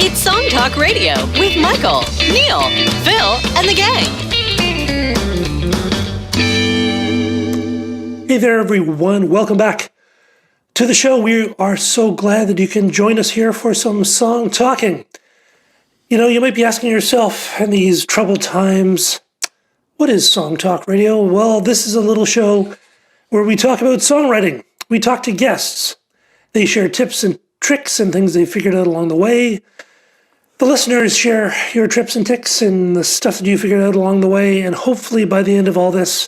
It's Song Talk Radio with Michael, Neil, Phil, and the gang. Hey there, everyone. Welcome back to the show. We are so glad that you can join us here for some song talking. You know, you might be asking yourself in these troubled times, what is Song Talk Radio? Well, this is a little show where we talk about songwriting. We talk to guests. They share tips and tricks and things they figured out along the way. The listeners share your tips and tricks and the stuff that you figured out along the way. And hopefully by the end of all this,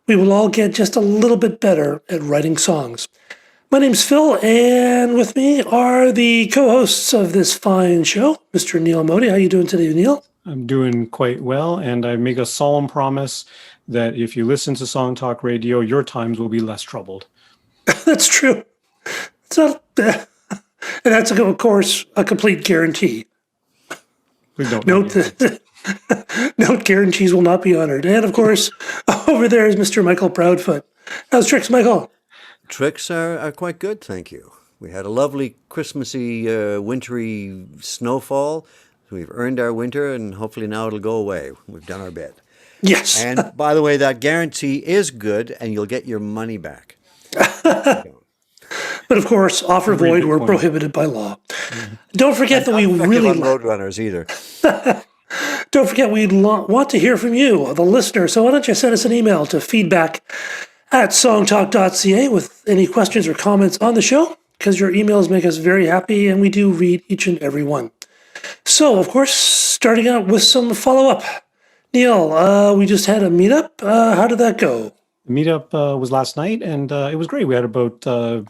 we will all get just a little bit better at writing songs. My name's Phil, and with me are the co-hosts of this fine show, Mr. Neil Modi. How you doing today, Neil? I'm doing quite well, and I make a solemn promise that if you listen to Song Talk Radio, your times will be less troubled. That's true. It's not, and that's, of course, a complete guarantee. Please don't. Note guarantees will not be honored. And, of course, over there is Mr. Michael Proudfoot. How's Tricks, Michael? Tricks are quite good, thank you. We had a lovely Christmassy, wintry snowfall. We've earned our winter, and hopefully now it'll go away. We've done our bit. Yes. And, by the way, that guarantee is good, and you'll get your money back. But, of course, offer void were prohibited by law. Mm-hmm. Don't forget that we really... Roadrunners either. Don't forget we want to hear from you, the listener. So why don't you send us an email to feedback@songtalk.ca with any questions or comments on the show, because your emails make us very happy, and we do read each and every one. So, of course, starting out with some follow-up. Neil, we just had a meetup. How did that go? The meetup was last night, and it was great. We had about 10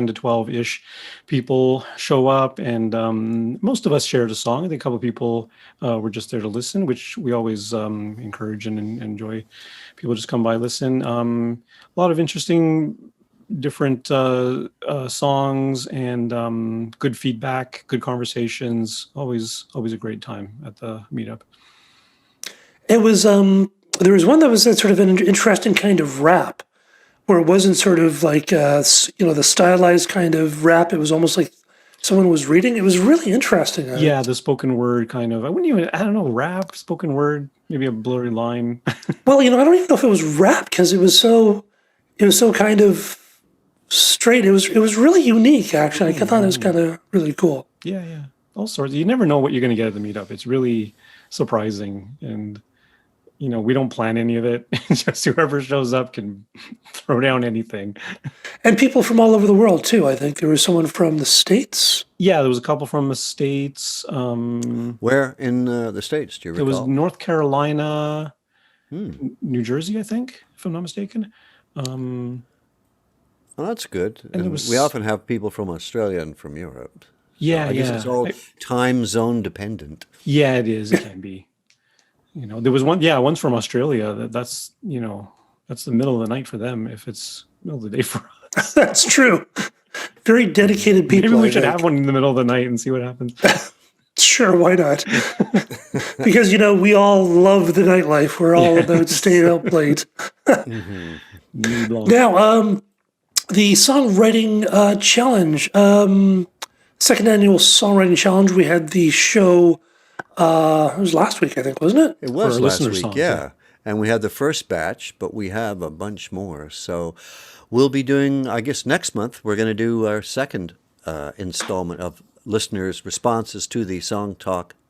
to 12-ish people show up, and most of us shared a song. I think a couple of people were just there to listen, which we always encourage and enjoy. People just come by, listen. A lot of interesting, different songs, and good feedback, good conversations. Always a great time at the meetup. It was there was one that was sort of an interesting kind of rap, where it wasn't sort of like, the stylized kind of rap. It was almost like someone was reading. It was really interesting. Yeah, the spoken word kind of, I don't know, rap, spoken word, maybe a blurry line. Well, I don't even know if it was rap, because it was so kind of straight. It was really unique, actually. I thought it was kind of really cool. Yeah. All sorts. You never know what you're going to get at the meetup. It's really surprising, and we don't plan any of it. Just whoever shows up can throw down anything. And people from all over the world, too. I think there was someone from the States. Yeah, there was a couple from the States. Where in the States, do you recall? It was North Carolina, New Jersey, I think, if I'm not mistaken. Well, that's good. And we often have people from Australia and from Europe. Yeah, I guess it's all time zone dependent. Yeah, it is. It can be. There was one's from Australia. That's the middle of the night for them, if it's middle of the day for us. That's true. Very dedicated people. Maybe we should have one in the middle of the night and see what happens. Sure, why not? Because, we all love the nightlife. We're all about staying up late. Now, the songwriting challenge, second annual songwriting challenge, we had the show. It was last week, I think, wasn't it? It was last week, yeah. And we had the first batch, but we have a bunch more. So we'll be doing, I guess next month, we're going to do our second installment of listeners' responses to the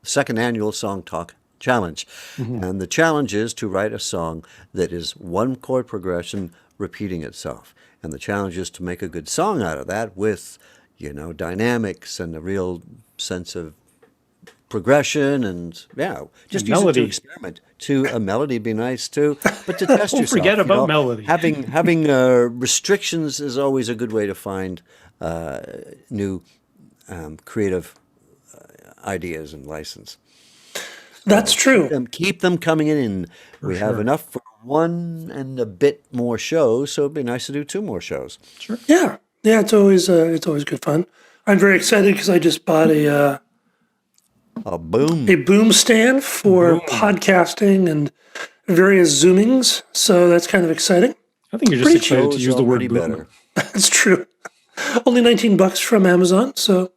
second annual Song Talk Challenge. Mm-hmm. And the challenge is to write a song that is one chord progression repeating itself. And the challenge is to make a good song out of that with, dynamics and a real sense of progression and just use it to experiment. A melody be nice too, but to test yourself. Forget about melody. Having restrictions is always a good way to find new creative ideas and license. That's true. Keep them coming in. We have enough for one and a bit more shows, so it'd be nice to do 2 more shows. Sure. Yeah. It's always good fun. I'm very excited because I just bought a boom stand for podcasting and various Zoomings. So that's kind of exciting. I think you're just excited to use the word boom. That's true. Only $19 from Amazon. So,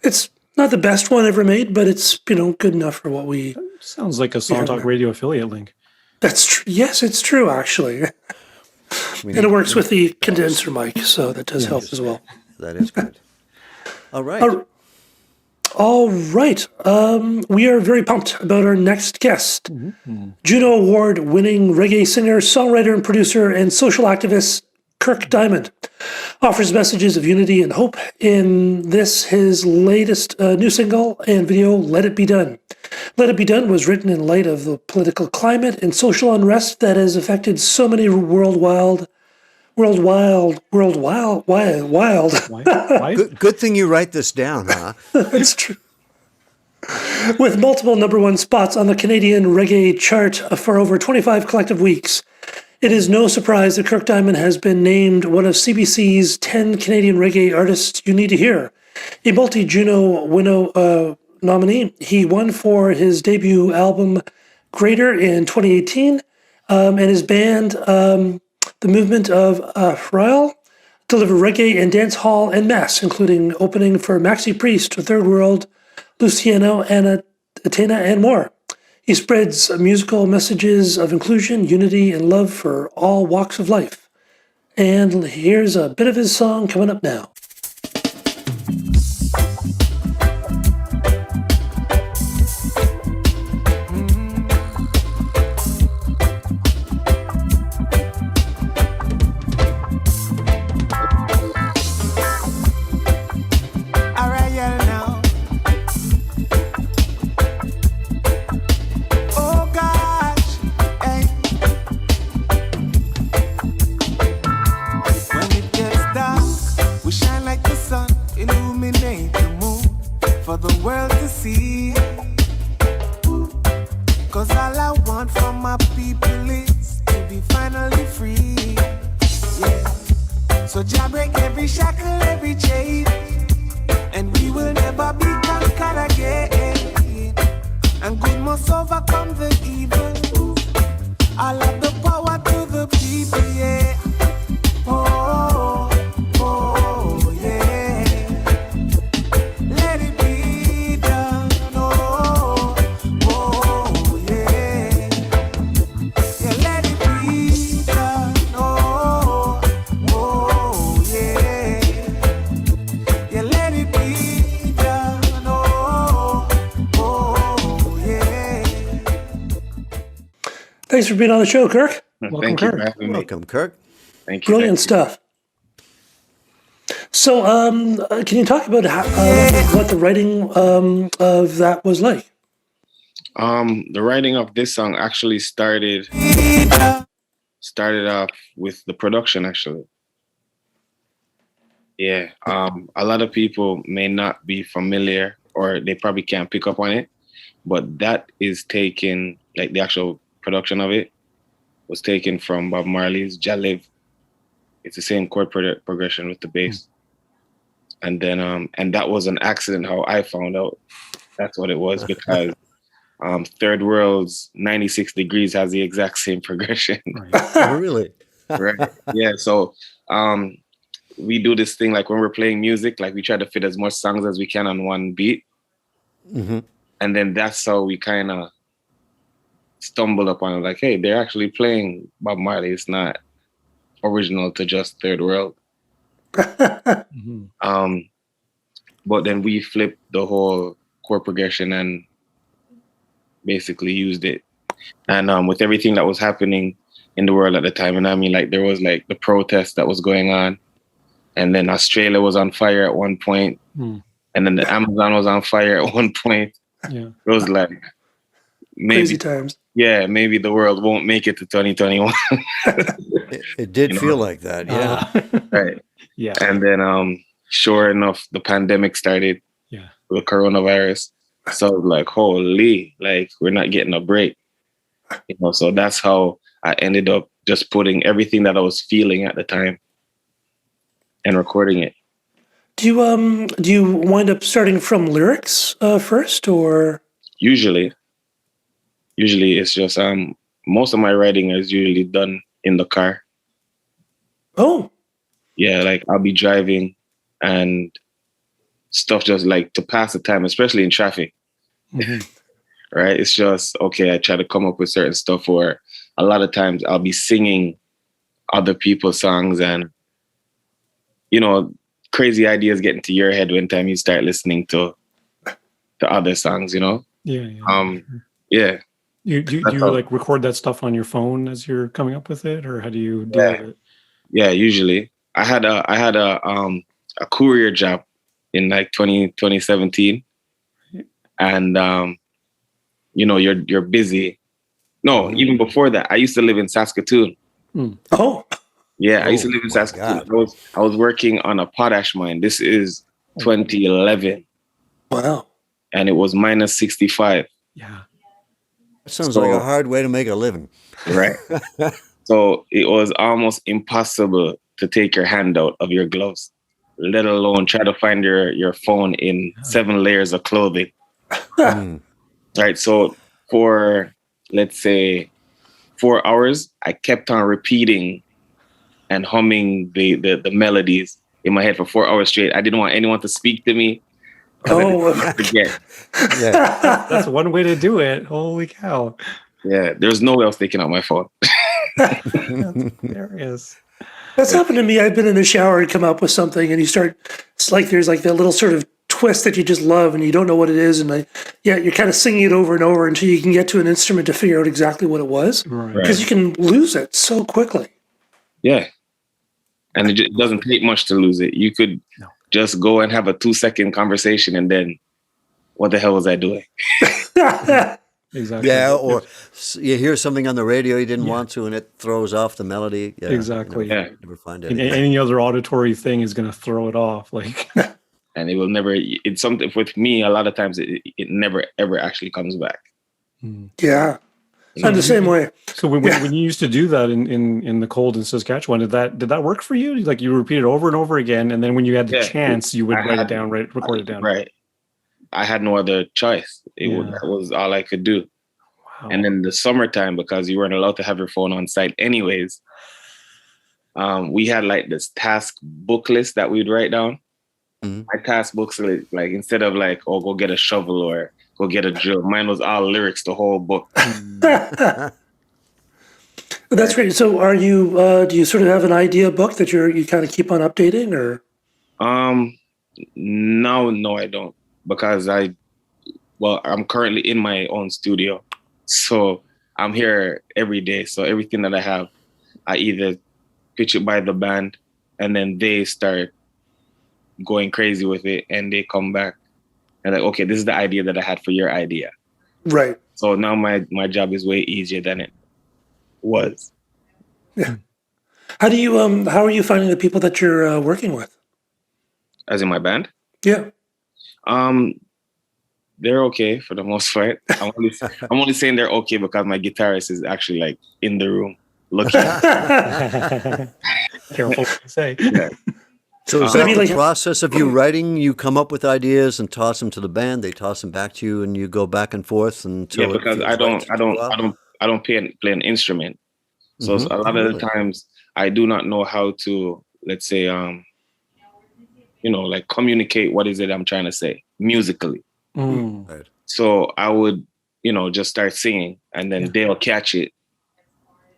it's not the best one ever made, but it's good enough for what we. Sounds like a Song Talk Radio affiliate link. That's true. Yes, it's true actually, and it works with the condenser mic, so that does help as well. That is good. All right. All right. We are very pumped about our next guest. JUNO Award-winning reggae singer, songwriter, and producer, and social activist Kirk Diamond offers messages of unity and hope in his latest new single and video, Let It Be Done. Let It Be Done was written in light of the political climate and social unrest that has affected so many wild. Good thing you write this down, huh? It's true. With multiple #1 spots on the Canadian Reggae Chart for over 25 collective weeks, it is no surprise that Kirk Diamond has been named one of CBC's 10 Canadian reggae artists you need to hear. A multi-JUNO nominee, he won for his debut album Greater in 2018, and his band, the Movement of Ahryel, deliver reggae and dancehall and masse, including opening for Maxi Priest, Third World, Luciano and Etana, and more. He spreads musical messages of inclusion, unity, and love for all walks of life. And here's a bit of his song coming up now. Thanks for being on the show, Kirk. Welcome, Kirk. Welcome, Kirk. Thank you. Brilliant stuff. So, can you talk about what the writing of that was like? The writing of this song actually started off with the production, actually. Yeah. A lot of people may not be familiar, or they probably can't pick up on it, but that is taken, like the actual production of it was taken from Bob Marley's Jah Live. It's the same chord progression with the bass. And then, and that was an accident how I found out that's what it was, because Third World's 96 Degrees has the exact same progression. Oh, really? Right. Yeah. So we do this thing, like when we're playing music, like we try to fit as much songs as we can on one beat. Mm-hmm. And then that's how we kind of stumbled upon it, like, hey, they're actually playing Bob Marley. It's not original to just Third World. Mm-hmm. But then we flipped the whole chord progression and basically used it. And with everything that was happening in the world at the time, and I mean, like, there was like the protest that was going on, and then Australia was on fire at one point, and then the Amazon was on fire at one point. Yeah. It was like maybe crazy times. Yeah, maybe the world won't make it to 2021. It did feel like that, yeah. Right. Yeah. And then sure enough, the pandemic started. Yeah. The coronavirus. So like, holy, like, we're not getting a break. So that's how I ended up just putting everything that I was feeling at the time and recording it. Do you wind up starting from lyrics first, or? Usually it's just most of my writing is usually done in the car. Oh. Yeah, like I'll be driving and stuff just like to pass the time, especially in traffic. Right? It's just, okay, I try to come up with certain stuff, or a lot of times I'll be singing other people's songs, and, you know, crazy ideas get into your head when time you start listening to other songs, you know? Yeah. Do you like record that stuff on your phone as you're coming up with it, or how do you deal with it? Yeah, usually. I had a courier job in like 2017, and you know, you're busy. No, even before that, I used to live in Saskatoon. Oh, yeah, I used to live in Saskatoon. I was working on a potash mine. This is 2011. Wow. And it was minus 65. Yeah. That sounds like a hard way to make a living. Right. So it was almost impossible to take your hand out of your gloves, let alone try to find your phone in 7 layers of clothing. Right. So for, let's say, 4 hours, I kept on repeating and humming the melodies in my head for 4 hours straight. I didn't want anyone to speak to me. Oh, I forget. Yeah. That's one way to do it. Holy cow. Yeah, there's no way else taking out my phone. That's hilarious. That's happened to me. I've been in the shower and come up with something, and you start, it's like there's like that little sort of twist that you just love, and you don't know what it is. And you're kind of singing it over and over until you can get to an instrument to figure out exactly what it was. Because you can lose it so quickly. Yeah. And it doesn't take much to lose it. You could just go and have a 2-second conversation, and then what the hell was I doing? Exactly. Yeah, or you hear something on the radio you didn't want to, and it throws off the melody. Yeah, exactly. Never find it. Any other auditory thing is going to throw it off. Like, and it will never. It's something with me. A lot of times, it never ever actually comes back. Yeah, I'm the same way. So when you used to do that in the cold in Saskatchewan, did that work for you? Like you repeat it over and over again, and then when you had the chance, you would write it down, record it down. Right. I had no other choice. That was all I could do. Wow. And then the summertime, because you weren't allowed to have your phone on site anyways, we had like this task book list that we'd write down. My task books, like instead of like, oh, go get a shovel or go get a drill, mine was all lyrics, the whole book. That's great. So are you, do you sort of have an idea book that you kind of keep on updating, or? No, I don't. Because I'm currently in my own studio. So I'm here every day. So everything that I have, I either pitch it by the band, and then they start going crazy with it, and they come back and like, okay, this is the idea that I had for your idea. Right. So now my job is way easier than it was. Yeah. How are you finding the people that you're working with? As in my band? Yeah. They're okay for the most part. I'm only saying they're okay because my guitarist is actually like in the room looking. Careful what you say. Yeah. So is that the process of you writing? You come up with ideas and toss them to the band. They toss them back to you, and you go back and forth until. Yeah, because I don't play an instrument. So a lot of the times I do not know how to, let's say, like communicate what is it I'm trying to say musically. Right. So I would, just start singing, and then they'll catch it.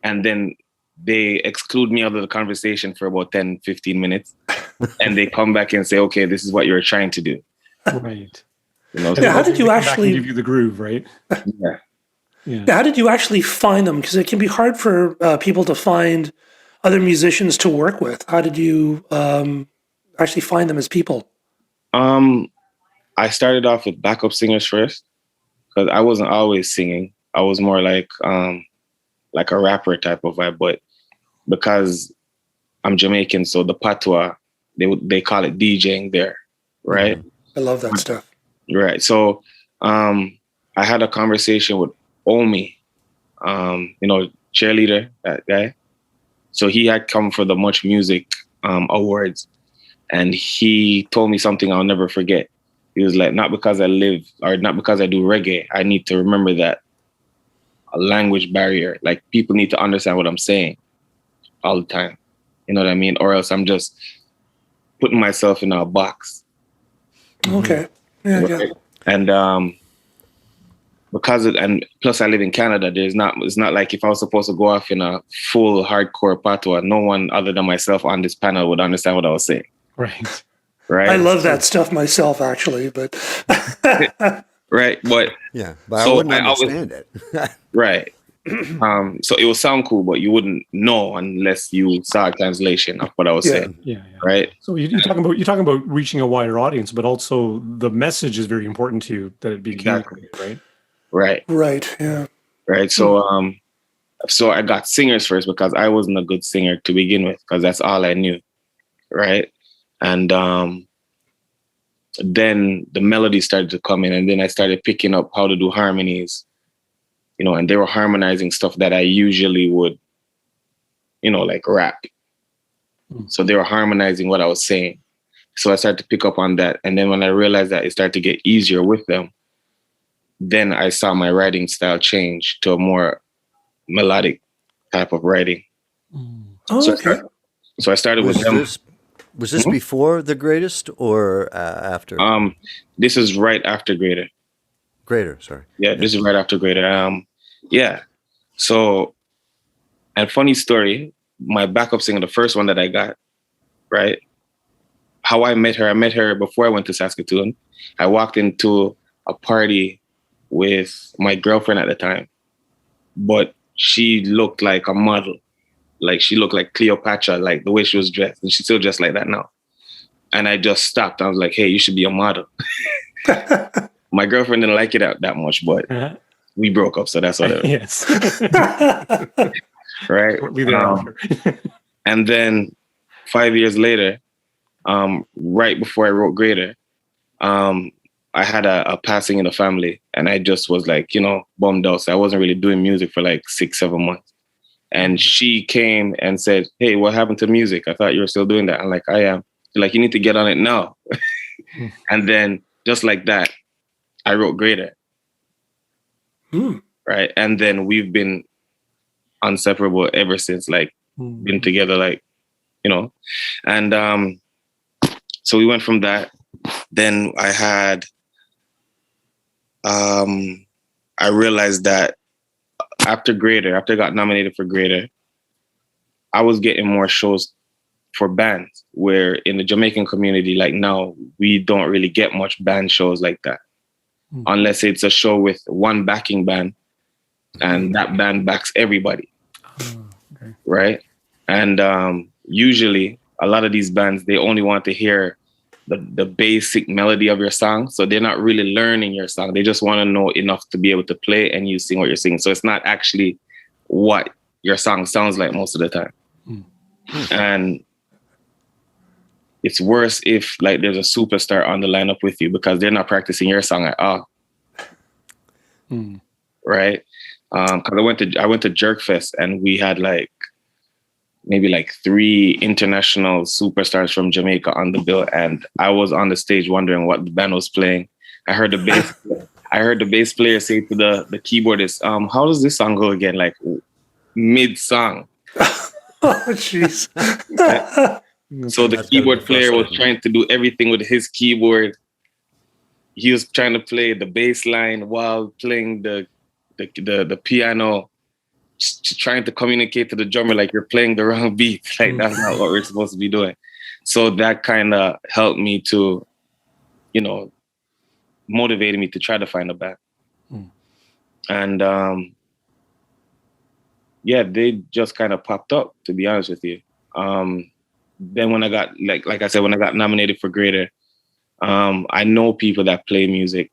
And then they exclude me out of the conversation for about 10, 15 minutes. And they come back and say, okay, this is what you're trying to do. Right. How did you actually give you the groove, right? Yeah. How did you actually find them? Because it can be hard for people to find other musicians to work with. How did you actually find them as people? I started off with backup singers first, because I wasn't always singing. I was more like a rapper type of vibe. But because I'm Jamaican, so the patois, they call it DJing there, right? I love that stuff. Right. So I had a conversation with Omi, cheerleader, that guy. So he had come for the Much Music Awards, and he told me something I'll never forget. He was like, not because I live or not because I do reggae, I need to remember that a language barrier, like people need to understand what I'm saying all the time. You know what I mean? Or else I'm just putting myself in a box. Okay. Yeah, yeah. Right? And and plus I live in Canada, it's not like if I was supposed to go off in a full hardcore patois, no one other than myself on this panel would understand what I was saying. Right. Right. I love that stuff myself, actually, but right. But Yeah, but so I wouldn't I always- understand it. right. So it would sound cool, but you wouldn't know unless you saw a translation of what I was Yeah. saying. Yeah. Right. So you're talking about reaching a wider audience, but also the message is very important to you that it be Exactly. communicated, right? Right. right, yeah. Right. So so I got singers first because I wasn't a good singer to begin with, because that's all I knew. Right. And then the melody started to come in, and then I started picking up how to do harmonies, and they were harmonizing stuff that I usually would, like rap. So they were harmonizing what I was saying. So I started to pick up on that. And then when I realized that it started to get easier with them, then I saw my writing style change to a more melodic type of writing. Oh, So, okay. so I started with them. Was this before The Greatest or after? This is right after Greater. Greater, sorry. Yeah, this is right after Greater. Yeah. So, and funny story, my backup singer, the first one that I got, right? How I met her before I went to Saskatoon. I walked into a party with my girlfriend at the time, but she looked like a model. Like she looked like Cleopatra, like the way she was dressed, and she's still dressed like that now. And I just stopped. I was like, hey, you should be a model. My girlfriend didn't like it that much, but we broke up, so that's what it Yes. right? Leave that after. And then 5 years later, right before I wrote Greater, I had a passing in the family, and I just was like, bummed out. So I wasn't really doing music for like 6-7 months. And she came and said, hey, what happened to music? I thought you were still doing that. I'm like, I am. She's like, you need to get on it now. And then just like that, I wrote Greater. Right. And then we've been inseparable ever since, like been together, like, and so we went from that. Then I realized that after I got nominated for Greater, I was getting more shows for bands, where in the Jamaican community, like now, we don't really get much band shows like that. Unless it's a show with one backing band and that band backs everybody. Okay. Right. And usually a lot of these bands, they only want to hear the basic melody of your song. So they're not really learning your song. They just want to know enough to be able to play and you sing what you're singing. So it's not actually what your song sounds like most of the time. And it's worse if like there's a superstar on the lineup with you, because they're not practicing your song at all. Right. Because I went to Jerkfest, and we had maybe 3 international superstars from Jamaica on the bill, and I was on the stage wondering what the band was playing. I heard the bass player say to the keyboardist, how does this song go again? Like mid song. Oh, jeez. So the keyboard player was trying to do everything with his keyboard. He was trying to play the bass line while playing the piano, trying to communicate to the drummer like you're playing the wrong beat. Like that's not what we're supposed to be doing. So that kind of helped me to, motivated me to try to find a band. And they just kind of popped up, to be honest with you. Then when I got, like I said, when I got nominated for Greater, I know people that play music,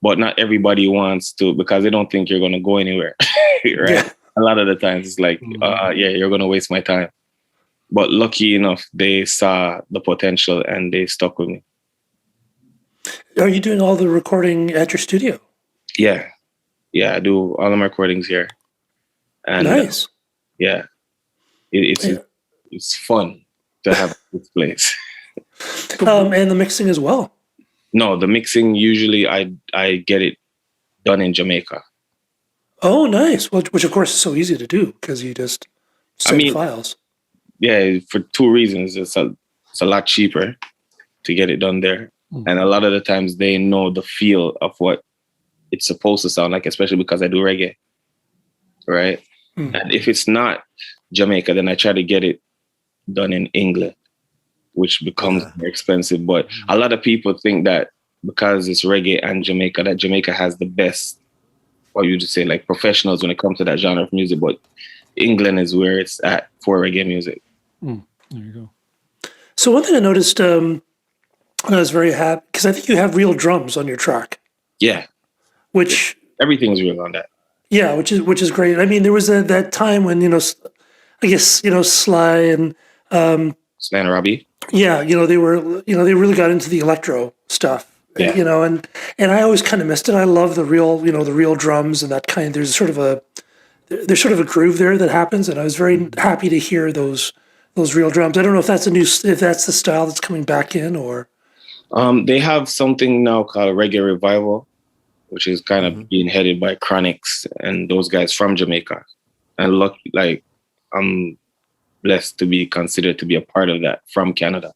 but not everybody wants to, because they don't think you're going to go anywhere, right? Yeah. A lot of the times it's like, you're going to waste my time. But lucky enough, they saw the potential and they stuck with me. Are you doing all the recording at your studio? Yeah. Yeah, I do all of my recordings here. And nice. It's fun to have this place. And the mixing as well. No, the mixing, usually I get it done in Jamaica. Oh, nice. Which of course is so easy to do, because you just send files. Yeah, for 2 reasons. It's a lot cheaper to get it done there. And a lot of the times they know the feel of what it's supposed to sound like, especially because I do reggae, right? And if it's not Jamaica, then I try to get it done in England, which becomes more expensive. But a lot of people think that because it's reggae and Jamaica, that Jamaica has the best, or you just say like professionals when it comes to that genre of music. But England is where it's at for reggae music. There you go. So one thing I noticed, and I was very happy, because I think you have real drums on your track. Yeah. Which everything's real on that. Yeah, which is great. I mean, there was that time when, I guess, Sly and Sly and Robbie. Yeah, they really got into the electro stuff. Yeah. And I always kind of missed it. I love the real drums and that kind. There's sort of a groove there that happens, and I was very happy to hear those real drums. I don't know if that's the style that's coming back in, or they have something now called Reggae Revival, which is kind of being headed by Chronics and those guys from Jamaica. And I'm blessed to be considered to be a part of that from Canada.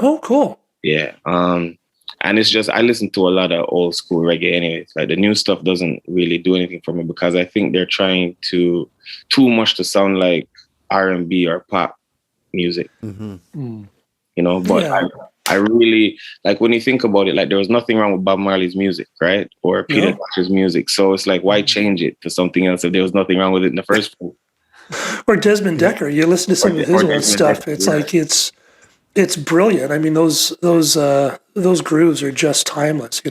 Oh, cool. Yeah. And it's just, I listen to a lot of old school reggae anyways. Like the new stuff doesn't really do anything for me because I think they're trying too much to sound like R&B or pop music. But Yeah. I really, like when you think about it, like there was nothing wrong with Bob Marley's music, right? Or Peter Tosh's music. So it's like, why change it to something else if there was nothing wrong with it in the first place? Or Desmond Decker. You listen to some of his old stuff. Decker, it's like it's brilliant. I mean, those grooves are just timeless.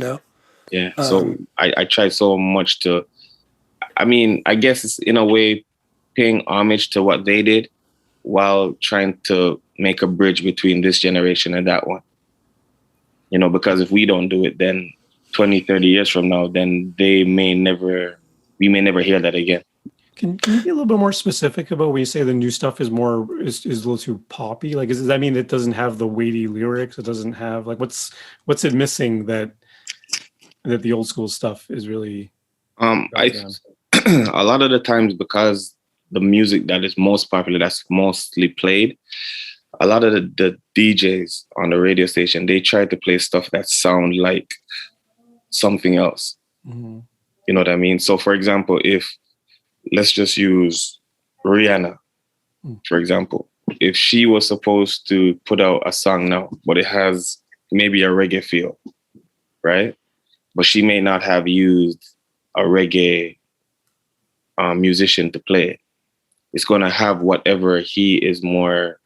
Yeah. So I try so much to. I mean, I guess it's in a way paying homage to what they did, while trying to make a bridge between this generation and that one. Because if we don't do it, then 20, 30 years from now, then we may never hear that again. Can you be a little bit more specific about when you say the new stuff is a little too poppy? Like, does that mean it doesn't have the weighty lyrics? It doesn't have what's it missing that the old school stuff is really? A lot of the times, because the music that is most popular, that's mostly played, a lot of the DJs on the radio station, they try to play stuff that sound like something else. You know what I mean? So for example, let's just use Rihanna, for example. If she was supposed to put out a song now, but it has maybe a reggae feel, right? But she may not have used a reggae musician to play it. It's going to have whatever he is more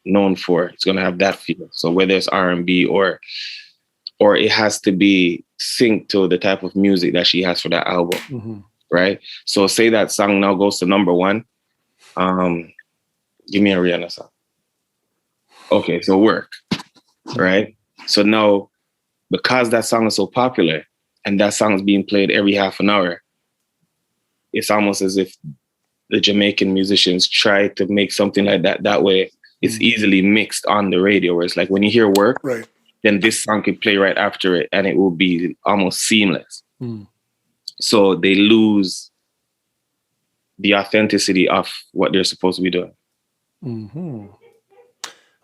known for. It's going to have that feel. So whether it's R&B or it has to be synced to the type of music that she has for that album, right? So say that song now goes to number 1. Give me a Rihanna song. Okay, so Work, right? So now, because that song is so popular and that song is being played every half an hour, it's almost as if the Jamaican musicians try to make something like that way it's easily mixed on the radio, where it's like when you hear Work, right, then this song can play right after it and it will be almost seamless. So they lose the authenticity of what they're supposed to be doing.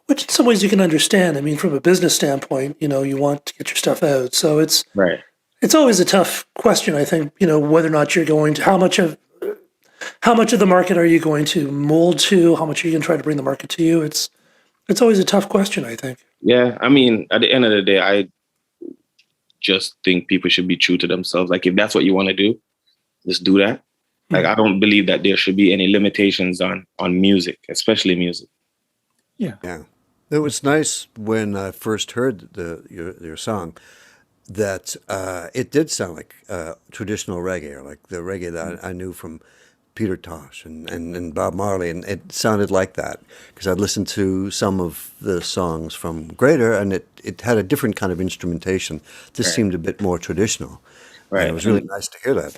Which in some ways you can understand. I mean, from a business standpoint, you want to get your stuff out. So it's always a tough question, I think, whether or not you're going to, how much of the market are you going to mold to? How much are you going to try to bring the market to you? It's always a tough question, I think. Yeah, I mean, at the end of the day, I just think people should be true to themselves. Like, if that's what you want to do, just do that. Like, I don't believe that there should be any limitations on music, especially music. Yeah. It was nice when I first heard your song that it did sound like traditional reggae, or like the reggae that I knew from Peter Tosh and Bob Marley, and it sounded like that because I'd listened to some of the songs from Greater, and it had a different kind of instrumentation. This seemed a bit more traditional. Right. And it was really nice to hear that.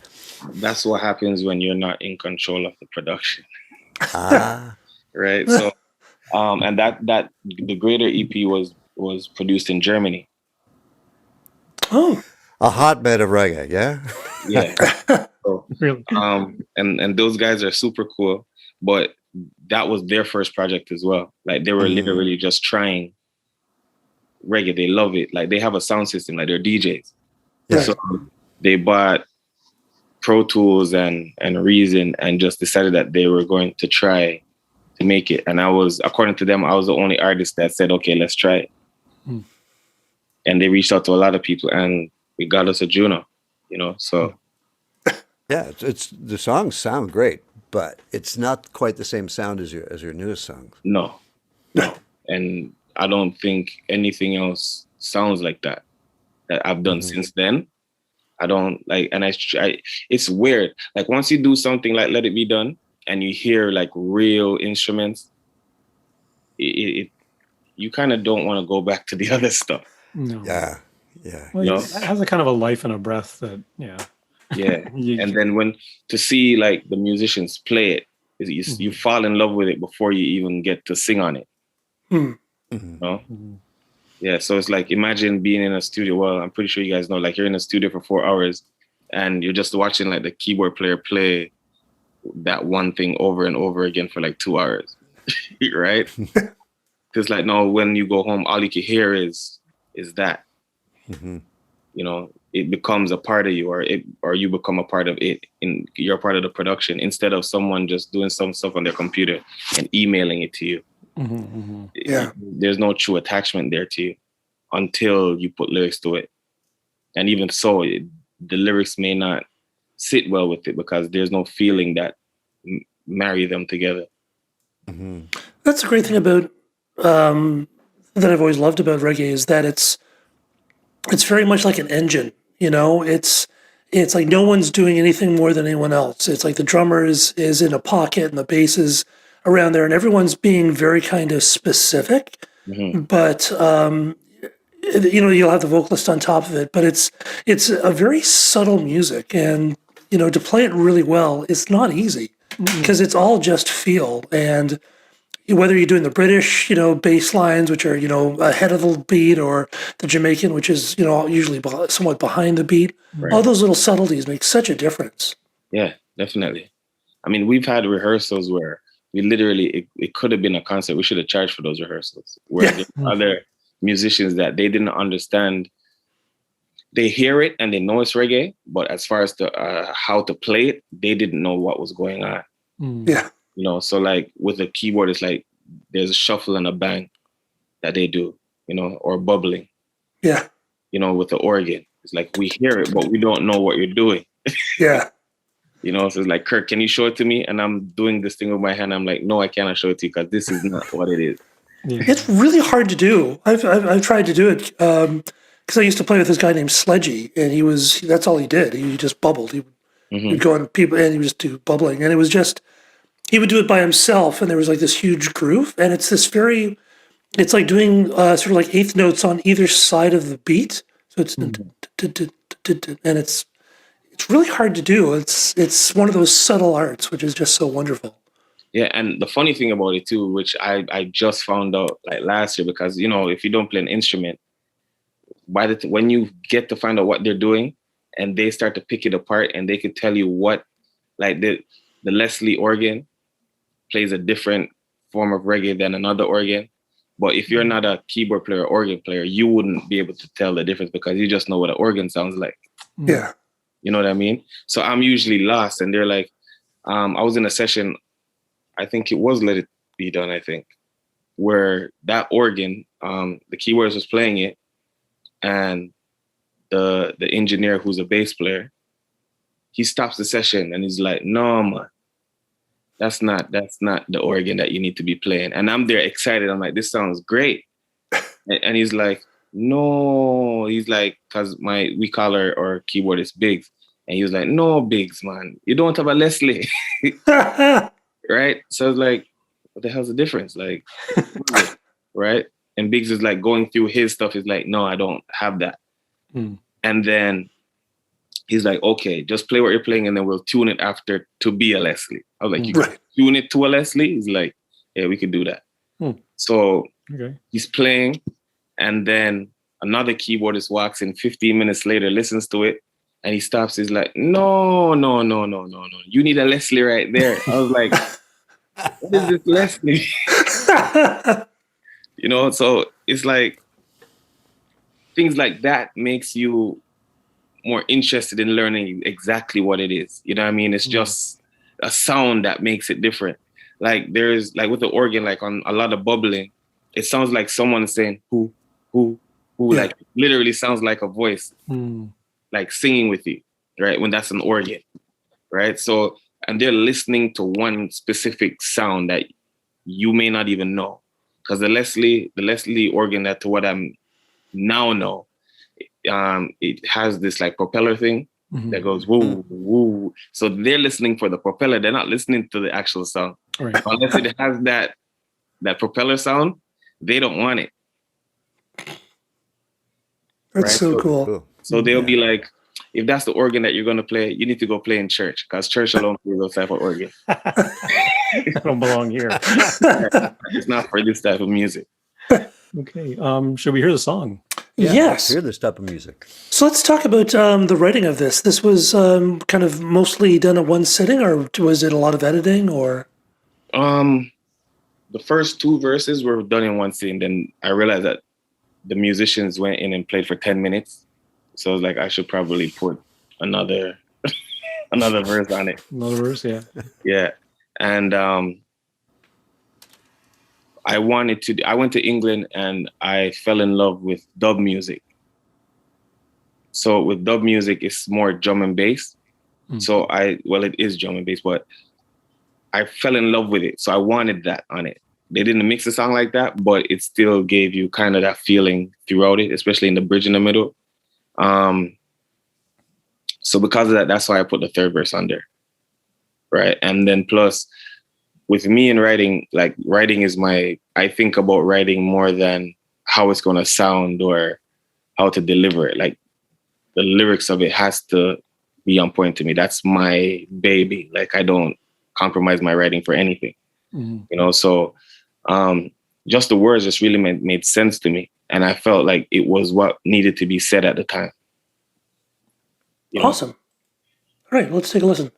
That's what happens when you're not in control of the production. Right. So, and that the Greater EP was produced in Germany. Oh, a hotbed of reggae, yeah. Yeah. So, Really? and those guys are super cool, but that was their first project as well. Like they were literally just trying reggae. They love it. Like they have a sound system, like they're DJs. Yeah. So they bought Pro Tools and Reason and just decided that they were going to try to make it. And according to them, I was the only artist that said, okay, let's try it. And they reached out to a lot of people and we got us a JUNO, so. Yeah, it's the songs sound great, but it's not quite the same sound as your newest songs. No. And I don't think anything else sounds like that I've done since then. I don't like, and I it's weird. Like once you do something like Let It Be Done and you hear like real instruments, you kind of don't want to go back to the other stuff. No. Yeah. Well, it has a kind of a life and a breath that, Yeah. And then to see like the musicians play it, you fall in love with it before you even get to sing on it. Yeah, so it's like, imagine being in a studio. Well, I'm pretty sure you guys know, like you're in a studio for 4 hours and you're just watching like the keyboard player play that one thing over and over again for like 2 hours, right? Because like, no, when you go home, all you can hear is that, it becomes a part of you, or you become a part of it, and you're part of the production instead of someone just doing some stuff on their computer and emailing it to you. Yeah. There's no true attachment there to you until you put lyrics to it. And even so, the lyrics may not sit well with it because there's no feeling that marry them together. That's the great thing about that I've always loved about reggae is that it's very much like an engine. It's like no one's doing anything more than anyone else. It's like the drummer is in a pocket and the bass is around there, and everyone's being very kind of specific. But you'll have the vocalist on top of it. But it's a very subtle music, and to play it really well, it's not easy because it's all just feel. And whether you're doing the British, bass lines, which are, ahead of the beat, or the Jamaican, which is, usually somewhat behind the beat, all those little subtleties make such a difference. Yeah, definitely. I mean, we've had rehearsals where we literally, it could have been a concert. We should have charged for those rehearsals. Where there are other musicians that they didn't understand. They hear it and they know it's reggae, but as far as how to play it, they didn't know what was going on. Yeah. So like with the keyboard, it's like there's a shuffle and a bang that they do, or bubbling. Yeah. With the organ, it's like we hear it, but we don't know what you're doing. Yeah. So it's like, Kirk, can you show it to me? And I'm doing this thing with my hand. I'm like, no, I cannot show it to you because this is not what it is. Yeah. It's really hard to do. I've tried to do it because I used to play with this guy named Sledgy, and that's all he did. He just bubbled. He would go on people and he would just do bubbling, and it was just. He would do it by himself, and there was like this huge groove, and it's like doing sort of like eighth notes on either side of the beat. So it's and it's really hard to do. It's one of those subtle arts, which is just so wonderful. Yeah, and the funny thing about it too, which I just found out like last year, because if you don't play an instrument, when you get to find out what they're doing, and they start to pick it apart, and they could tell you what, like the Leslie organ plays a different form of reggae than another organ. But if you're not a keyboard player or organ player, you wouldn't be able to tell the difference because you just know what an organ sounds like. Yeah. You know what I mean? So I'm usually lost. And they're like, I was in a session, I think it was Let It Be Done, I think, where that organ, the keyboardist was playing it, and the engineer, who's a bass player, he stops the session and he's like, no, man. That's not the organ that you need to be playing. And I'm there excited. I'm like, this sounds great. And he's like, no. He's like, because we call our keyboardist Biggs. And he was like, no, Biggs, man. You don't have a Leslie. Right? So I was like, what the hell's the difference? Like, right? And Biggs is like going through his stuff. He's like, no, I don't have that. And then he's like, okay, just play what you're playing and then we'll tune it after to be a Leslie. I was like, you can tune it to a Leslie? He's like, yeah, we could do that. So he's playing, and then another keyboardist walks in 15 minutes later, listens to it, and he stops. He's like, no. You need a Leslie right there. I was like, what is this Leslie? So it's like, things like that makes you more interested in learning exactly what it is. You know what I mean? It's just a sound that makes it different. Like there's like with the organ, like on a lot of bubbling, it sounds like someone saying who, like literally sounds like a voice, like singing with you, right? When that's an organ, right? So, and they're listening to one specific sound that you may not even know. Because the Leslie organ, that to what I'm now know, it has this like propeller thing that goes woo, woo. So they're listening for the propeller. They're not listening to the actual sound. Right. Unless it has that propeller sound, they don't want it. That's right? So cool. So they'll be like, if that's the organ that you're going to play, you need to go play in church, because church alone plays those type of organ. I don't belong here. It's not for this type of music. Okay. Should we hear the song? Yeah, yes. Let's hear this type of music. So let's talk about the writing of this. This was kind of mostly done at one sitting, or was it a lot of editing, or? The first 2 verses were done in one sitting. Then I realized that the musicians went in and played for 10 minutes. So I was like, I should probably put another verse on it. Another verse, yeah. Yeah. And I went to England and I fell in love with dub music. So with dub music, it's more drum and bass. So it is drum and bass, but I fell in love with it. So I wanted that on it. They didn't mix the song like that, but it still gave you kind of that feeling throughout it, especially in the bridge in the middle. So because of that, that's why I put the 3rd verse on there. Right. And then plus with me in writing, like writing is I think about writing more than how it's going to sound or how to deliver it. Like the lyrics of it has to be on point to me. That's my baby. Like I don't compromise my writing for anything, you know? So, just the words just really made sense to me. And I felt like it was what needed to be said at the time. You know? Awesome. All right, let's take a listen.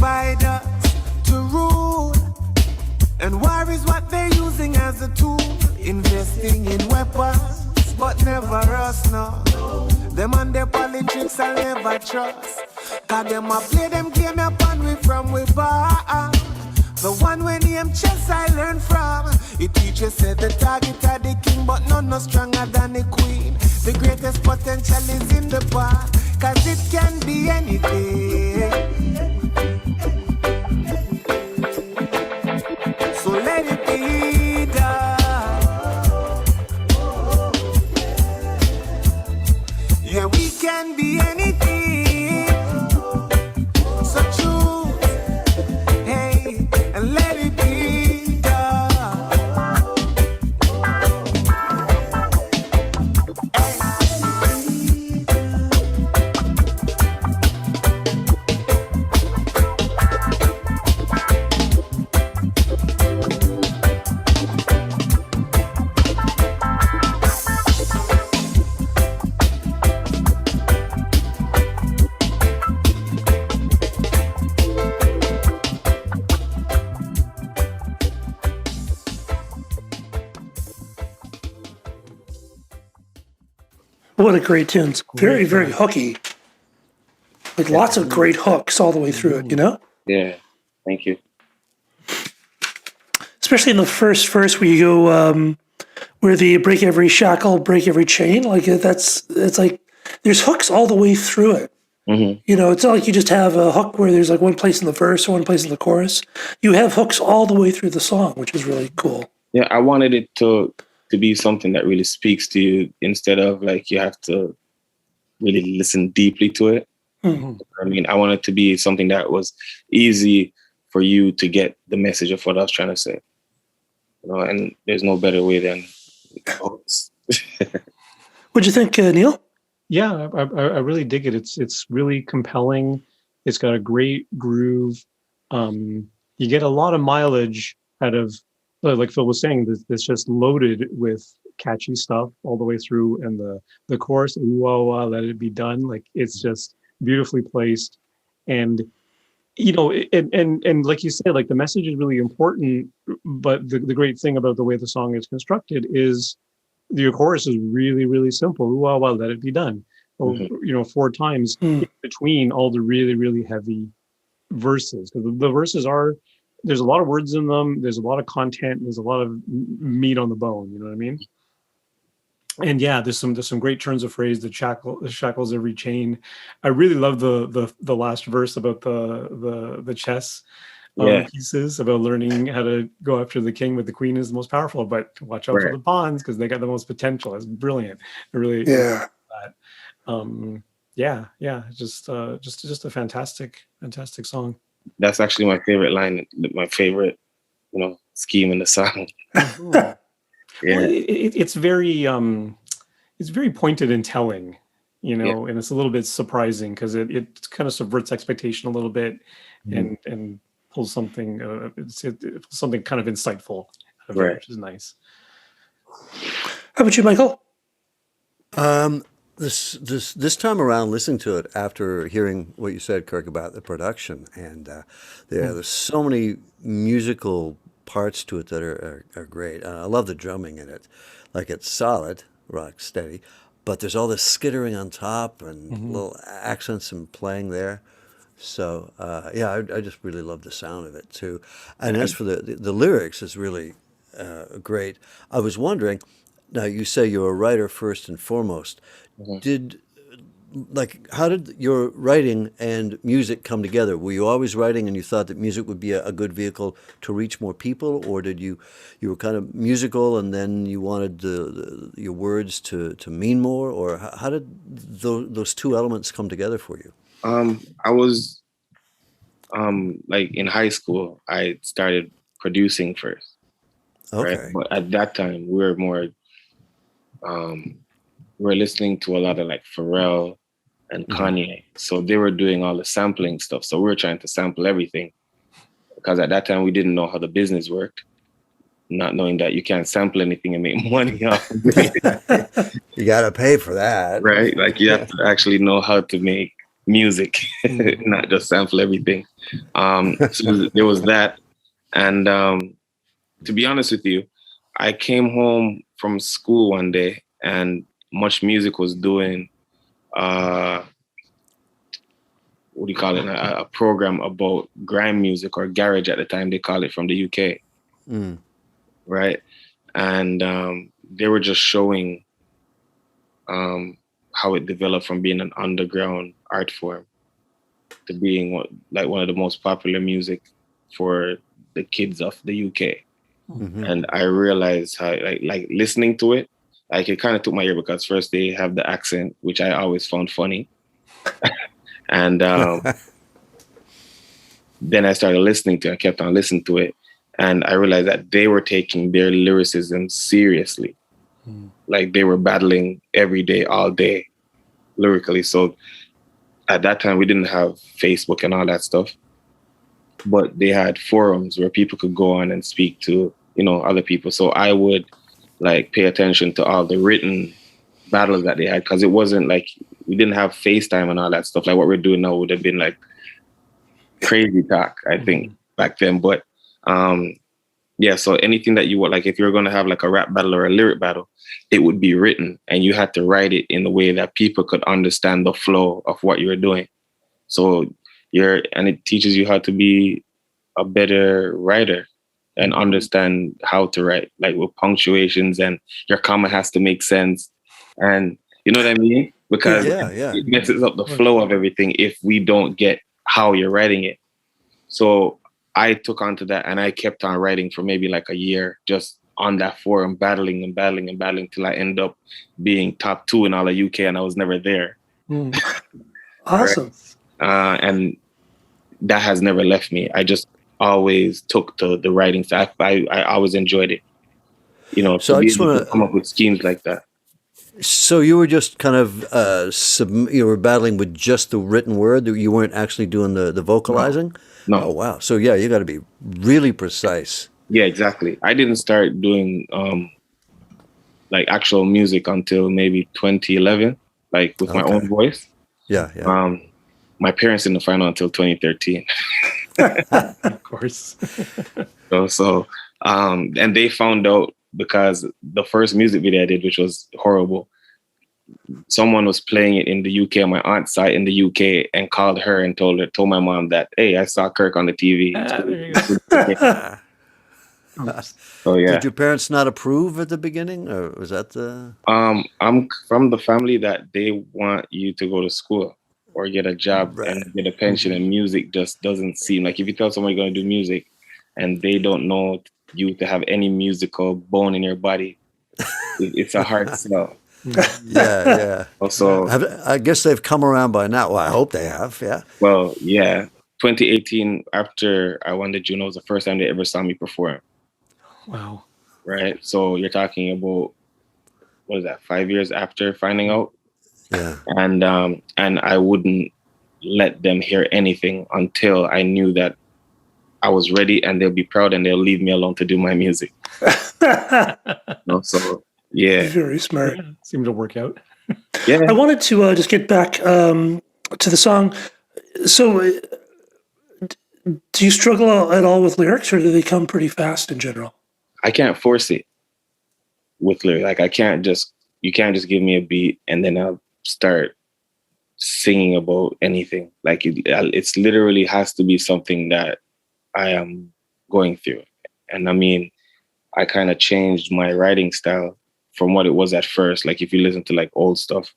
divide us to rule. And war is what they're using as a tool. Investing in weapons, but never us, no. Them and their politics I'll never trust. Cause them a play them game upon we from we bar. The one when name chess I learn from. It teaches said the target are the king, but none no stronger than the queen. The greatest potential is in the bar, cause it can be anything. So let it be done. Yeah, we can be anything. So choose, hey, and let it be done. What a great tune. Very, very hooky. Like lots of great hooks all the way through it, you know? Yeah, thank you. Especially in the first verse where you go, where the break every shackle, break every chain. Like it's like, there's hooks all the way through it. Mm-hmm. You know, it's not like you just have a hook where there's like one place in the verse or one place in the chorus. You have hooks all the way through the song, which is really cool. Yeah, I wanted it to be something that really speaks to you instead of like you have to really listen deeply to it. Mm-hmm. I mean, I wanted it to be something that was easy for you to get the message of what I was trying to say. You know, and there's no better way than hooks. What'd you think, Neil? Yeah, I really dig it. It's really compelling. It's got a great groove. You get a lot of mileage out of, like Phil was saying, this just loaded with catchy stuff all the way through, and the chorus, whoa, let it be done. Like it's just beautifully placed, and you know, and like you said, like the message is really important. But the great thing about the way the song is constructed is the chorus is really, really simple. Whoa, let it be done. Or, you know, 4 times in between all the really, really heavy verses. Because the verses there's a lot of words in them. There's a lot of content. There's a lot of meat on the bone. You know what I mean? And yeah, there's some great turns of phrase. The shackles every chain. I really love the last verse about the chess pieces, about learning how to go after the king, but the queen is the most powerful. But watch out for the pawns because they got the most potential. It's brilliant. I really that. Just a fantastic song. That's actually my favorite line, my favorite, you know, scheme in the song. Yeah, well, it's very pointed and telling, you know, and it's a little bit surprising because it kind of subverts expectation a little bit, and pulls something something kind of insightful out of it, which is nice. How about you, Michael? This time around, listening to it after hearing what you said, Kirk, about the production, and there's so many musical parts to it that are great. I love the drumming in it, like it's solid, rock steady, but there's all this skittering on top and little accents and playing there. So I just really love the sound of it too. And as for the lyrics, is really great. I was wondering. Now, you say you're a writer first and foremost. How did your writing and music come together? Were you always writing and you thought that music would be a good vehicle to reach more people? Or did you were kind of musical and then you wanted your words to mean more? Or how did those two elements come together for you? I was, like in high school, I started producing first. Okay. Right? But at that time, we were more... we were listening to a lot of like Pharrell and Kanye. So they were doing all the sampling stuff. So we were trying to sample everything because at that time we didn't know how the business worked, not knowing that you can't sample anything and make money off of it. You got to pay for that. Right? Like you have to actually know how to make music, not just sample everything. So there was that. And to be honest with you, I came home from school one day and Much Music was doing, what do you call it? A program about grime music or garage at the time they call it, from the UK. Right. And they were just showing how it developed from being an underground art form to being one of the most popular music for the kids of the UK. And I realized how, like listening to it, like it kind of took my ear, because first they have the accent, which I always found funny. And then I started listening to it. I kept on listening to it. And I realized that they were taking their lyricism seriously. Like they were battling every day, all day, lyrically. So at that time, we didn't have Facebook and all that stuff. But they had forums where people could go on and speak to, other people. So I would like pay attention to all the written battles that they had, because it wasn't like we didn't have FaceTime and all that stuff. Like what we're doing now would have been like crazy talk, I think, back then. But yeah, so anything that you would like, if you're going to have like a rap battle or a lyric battle, it would be written and you had to write it in a way that people could understand the flow of what you're doing. So and it teaches you how to be a better writer and understand how to write, like with punctuations, and your comma has to make sense. And you know what I mean? Because it messes up the flow of everything if we don't get how you're writing it. So I took onto that and I kept on writing for maybe like a year, just on that forum, battling till I end up being top 2 in all of UK, and I was never there. Awesome. Right? And that has never left me. I just always took to the writing stuff. I always enjoyed it. So I just want to come up with schemes like that. So you were just kind of you were battling with just the written word. You weren't actually doing the vocalizing. No. Oh wow. So yeah, you got to be really precise. Yeah, exactly. I didn't start doing like actual music until maybe 2011, like with my own voice. Yeah. My parents didn't find out until 2013. Of course. And they found out because the first music video I did, which was horrible, someone was playing it in the UK on my aunt's side in the UK and called her and told my mom that, hey, I saw Kirk on the TV. So yeah. Did your parents not approve at the beginning, or was that the? I'm from the family that they want you to go to school or get a job and get a pension, and music just doesn't seem like, if you tell someone you're going to do music and they don't know you to have any musical bone in your body, it's a hard sell. Yeah. Also, I guess they've come around by now. Well, I hope they have. Yeah. Well, yeah. 2018, after I won the JUNO, was the first time they ever saw me perform. Wow. Right. So you're talking about, what is that, 5 years after finding out? Yeah. And I wouldn't let them hear anything until I knew that I was ready, and they'll be proud and they'll leave me alone to do my music. So yeah. Very smart. Seemed to work out. Yeah. I wanted to just get back to the song. So do you struggle at all with lyrics, or do they come pretty fast in general? I can't force it with lyrics. Like you can't just give me a beat and then I'll start singing about anything. Like it's literally has to be something that I am going through. And I mean, I kind of changed my writing style from what it was at first. Like if you listen to like old stuff,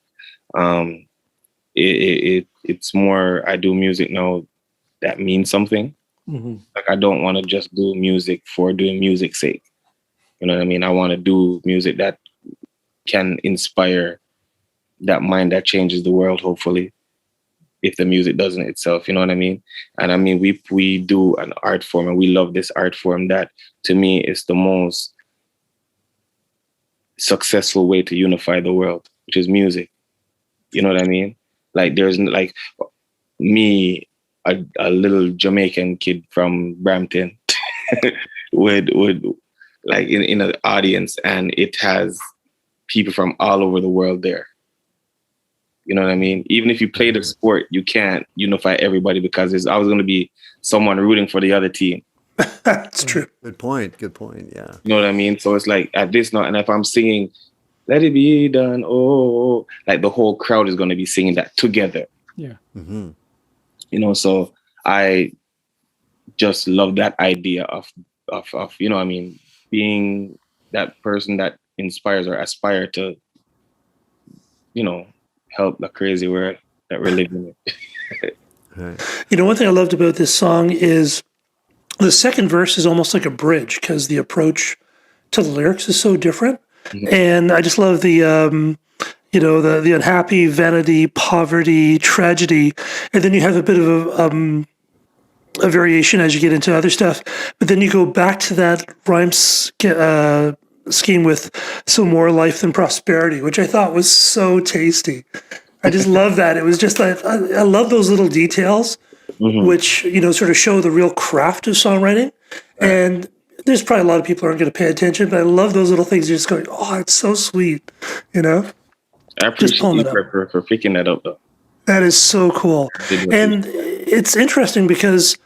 it's more, I do music now that means something. Like I don't want to just do music for doing music's sake. You know what I mean? I want to do music that can inspire that mind that changes the world, hopefully, if the music doesn't itself, you know what I mean? And I mean, we do an art form, and we love this art form that, to me, is the most successful way to unify the world, which is music. You know what I mean? Like there's like me, a little Jamaican kid from Brampton would like in an audience, and it has people from all over the world there. You know what I mean? Even if you play the sport, you can't unify everybody because there's always going to be someone rooting for the other team. That's true. Good point. Good point. Yeah. You know what I mean? So it's like at this note, and if I'm singing, let it be done, oh, like the whole crowd is going to be singing that together. Yeah. Mm-hmm. You know, so I just love that idea of you know what I mean, being that person that inspires or aspire to, you know, help the crazy world that we're living in. Right. You know, one thing I loved about this song is the second verse is almost like a bridge because the approach to the lyrics is so different. Mhm. And I just love the, you know, the unhappy, vanity, poverty, tragedy. And then you have a bit of a variation as you get into other stuff. But then you go back to that rhyme scheme with some more life than prosperity, which I thought was so tasty. I just love that. It was just like, I love those little details, which, you know, sort of show the real craft of songwriting. And there's probably a lot of people who aren't going to pay attention, but I love those little things. You're just going, oh, it's so sweet, you know? I appreciate pulling you it up. for picking that up, though. That is so cool. And it's interesting because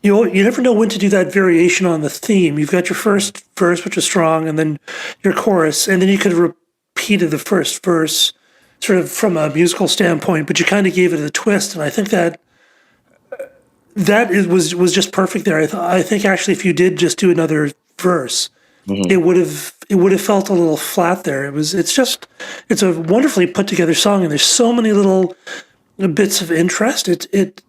you never know when to do that variation on the theme. You've got your first verse, which is strong, and then your chorus, and then you could have repeated the first verse sort of from a musical standpoint, but you kind of gave it a twist, and I think that was just perfect there. I think actually if you did just do another verse, it would have felt a little flat there. It's a wonderfully put together song, and there's so many little bits of interest. It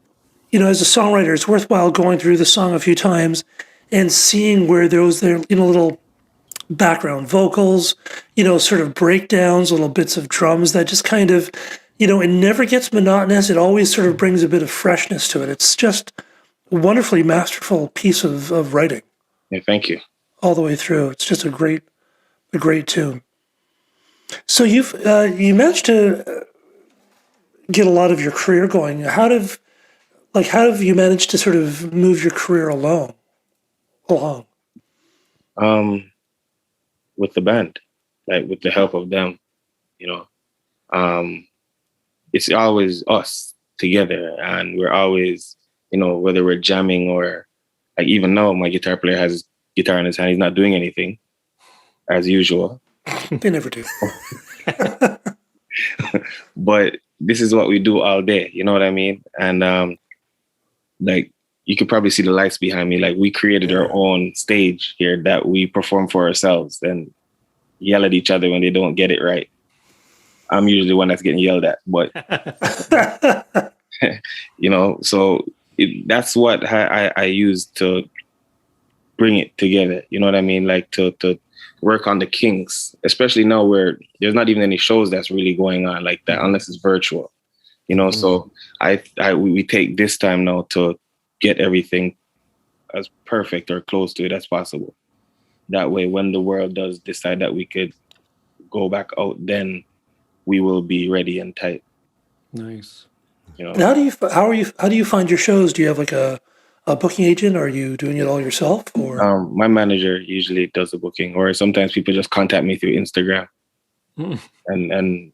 you know, as a songwriter, it's worthwhile going through the song a few times and seeing where there you know, little background vocals, you know, sort of breakdowns, little bits of drums that just kind of, you know, it never gets monotonous. It always sort of brings a bit of freshness to it. It's just a wonderfully masterful piece of writing. Yeah, thank you. All the way through. It's just a great tune. So you managed to get a lot of your career going. How have you managed to sort of move your career along? With the band, like with the help of them, you know, it's always us together, and we're always, you know, whether we're jamming or like even now, my guitar player has his guitar in his hand. He's not doing anything as usual. They never do. But this is what we do all day. You know what I mean? And like you could probably see the lights behind me. Like we created our own stage here that we perform for ourselves and yell at each other when they don't get it right. I'm usually the one that's getting yelled at, but you know, so that's what I use to bring it together. You know what I mean? Like to work on the kinks, especially now where there's not even any shows that's really going on like that unless it's virtual. You know, so we take this time now to get everything as perfect or close to it as possible. That way, when the world does decide that we could go back out, then we will be ready and tight. Nice. You know. And how do you find your shows? Do you have like a booking agent, or are you doing it all yourself? Or My manager usually does the booking, or sometimes people just contact me through Instagram. And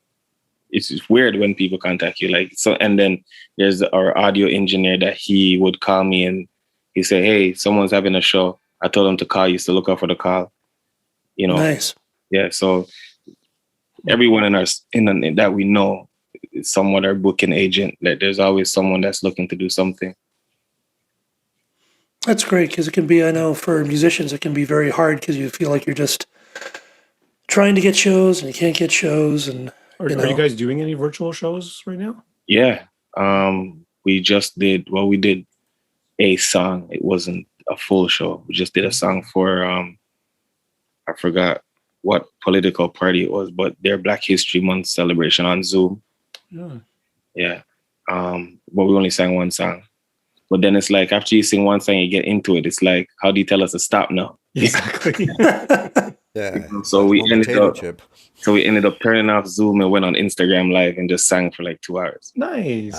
it's weird when people contact you like so. And then there's our audio engineer that he would call me and he say, "Hey, someone's having a show. I told him to call you, so look out for the call." You know. nice. Yeah. So everyone in that we know is somewhat our booking agent. That there's always someone that's looking to do something. That's great because it can be. I know for musicians it can be very hard because you feel like you're just trying to get shows and you can't get shows. And Are you guys doing any virtual shows right now? Yeah. We just did. Well, we did a song. It wasn't a full show. We just did a song for I forgot what political party it was, but their Black History Month celebration on Zoom. Yeah. But we only sang one song. But then it's like after you sing one song, you get into it. It's like, how do you tell us to stop now? Exactly. Yeah. So we ended up. Chip. So we ended up turning off Zoom and went on Instagram Live and just sang for like 2 hours. Nice.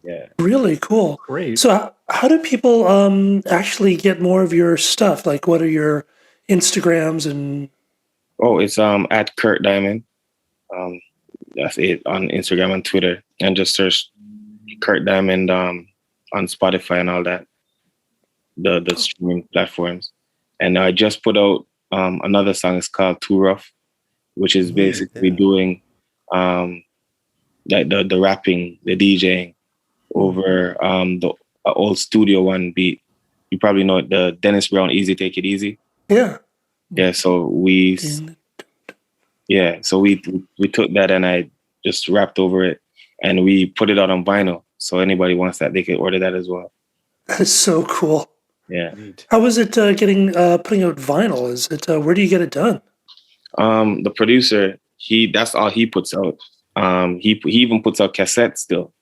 Yeah. Really cool. Great. So how do people actually get more of your stuff? Like, what are your Instagrams and? Oh, it's at Kirk Diamond. That's it, on Instagram and Twitter, and just search Kirk Diamond on Spotify and all that, the streaming platforms. And I just put out another song. It's called Too Rough, which is basically doing like the rapping, the DJing over the old Studio One beat. You probably know it, the Dennis Brown Easy Take It Easy. Yeah. Yeah. So we took that and I just rapped over it, and we put it out on vinyl. So anybody wants that, they can order that as well. That is so cool. Yeah. How is it putting out vinyl? Is it where do you get it done? The producer, that's all he puts out. He even puts out cassettes still.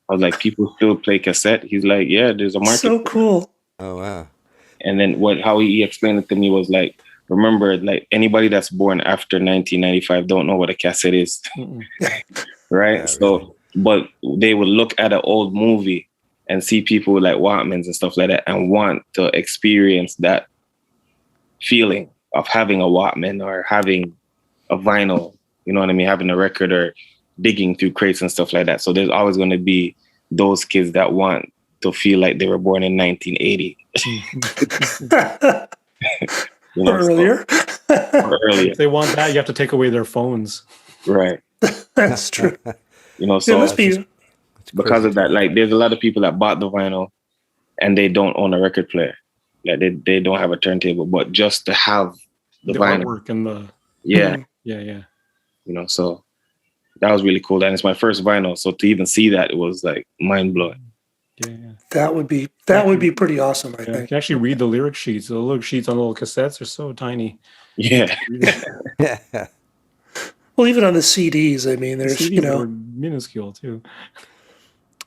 I was like, people still play cassette? He's like, yeah, there's a market. So cool. Oh wow. And then how he explained it to me was like, remember, like anybody that's born after 1995 don't know what a cassette is. Right? Yeah, so, but they would look at an old movie and see people with like Walkmans and stuff like that and want to experience that feeling of having a Walkman or having a vinyl, you know what I mean? Having a record or digging through crates and stuff like that. So there's always going to be those kids that want to feel like they were born in 1980. You know, or earlier. Or earlier. If they want that, you have to take away their phones. Right. That's true. You know, so it must be because of that, like there's a lot of people that bought the vinyl and they don't own a record player. Like they don't have a turntable, but just to have the vinyl artwork and the yeah. You know, so that was really cool. And it's my first vinyl, so to even see that, it was like mind blowing. Yeah. That would be pretty awesome, I think. You can actually read the lyric sheets. The lyric sheets on little cassettes are so tiny. Yeah. Well, even on the CDs, I mean, there's, CDs are minuscule too.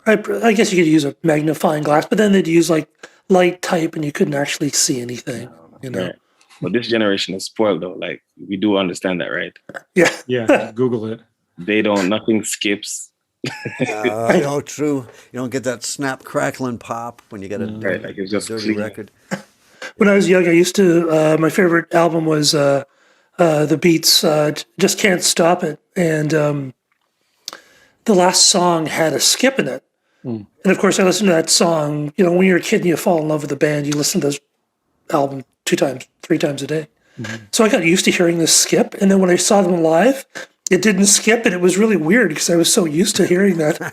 I guess you could use a magnifying glass, but then they'd use like light type and you couldn't actually see anything, you know? Right. But this generation is spoiled though. Like we do understand that, right? Yeah. Yeah. Google it. Nothing skips. No, true. You don't get that snap, crackle, and pop when you get a right, like it's just dirty clean record. When I was young, I used to, my favorite album was The Beats, Just Can't Stop It. And the last song had a skip in it. And of course, I listened to that song, you know, when you're a kid and you fall in love with the band, you listen to this album 2 times, 3 times a day. So I got used to hearing this skip. And then when I saw them live, it didn't skip, and it was really weird because I was so used to hearing that.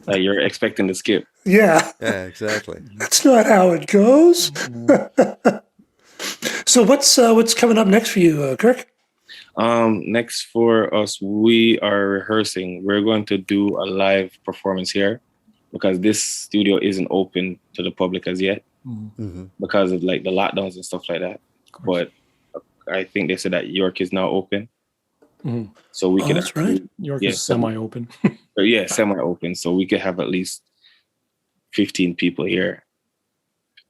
You're expecting to skip. Yeah. Yeah, exactly. That's not how it goes. So what's coming up next for you, Kirk? Next for us, we are rehearsing. We're going to do a live performance here because this studio isn't open to the public as yet because of like the lockdowns and stuff like that. But I think they said that York is now open. So we can. That's right. York is semi-open. Yeah, semi-open. So we could have at least 15 people here,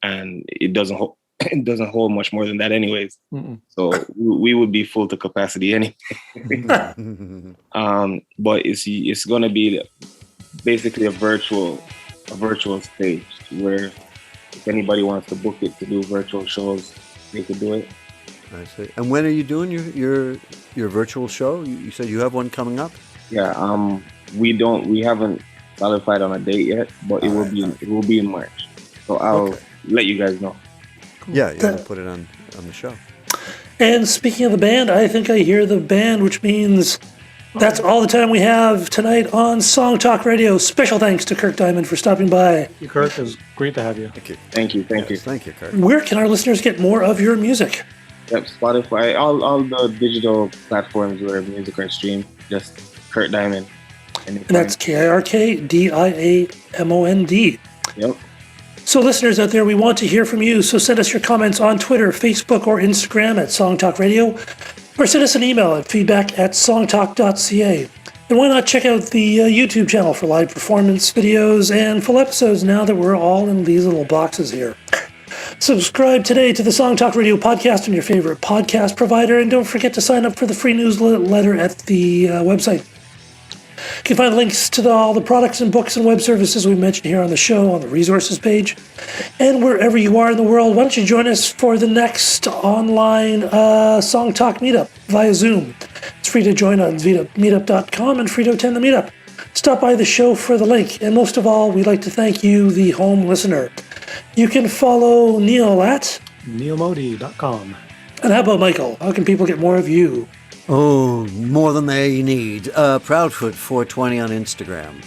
and it doesn't hold much more than that, anyways. So we would be full to capacity anyway. But it's gonna be basically a virtual stage where if anybody wants to book it to do virtual shows, they could do it. I see. And when are you doing your virtual show? You said you have one coming up? Yeah. We haven't qualified on a date yet, but it will be in March. So I'll let you guys know. Cool. Yeah, we'll put it on the show. And speaking of the band, I think I hear the band, which means that's all the time we have tonight on Song Talk Radio. Special thanks to Kirk Diamond for stopping by. Hey, Kirk, it was great to have you. Thank you. Thank you, Kirk. Where can our listeners get more of your music? Yep, Spotify, all the digital platforms where music are streamed, just Kirk Diamond. And that's KIRKDIAMOND. Yep. So listeners out there, we want to hear from you. So send us your comments on Twitter, Facebook, or Instagram at Song Talk Radio, or send us an email at feedback@songtalk.ca. And why not check out the YouTube channel for live performance videos and full episodes now that we're all in these little boxes here. Subscribe today to the Song Talk Radio podcast on your favorite podcast provider, and don't forget to sign up for the free newsletter at the website. You can find links to all the products and books and web services we mentioned here on the show on the resources page. And wherever you are in the world, why don't you join us for the next online Song Talk Meetup via Zoom. It's free to join on meetup.com and free to attend the meetup. Stop by the show for the link. And most of all, we'd like to thank you, the home listener. You can follow Neil at neilmodi.com. And how about Michael? How can people get more of you? Oh, more than they need. Proudfoot420 on Instagram.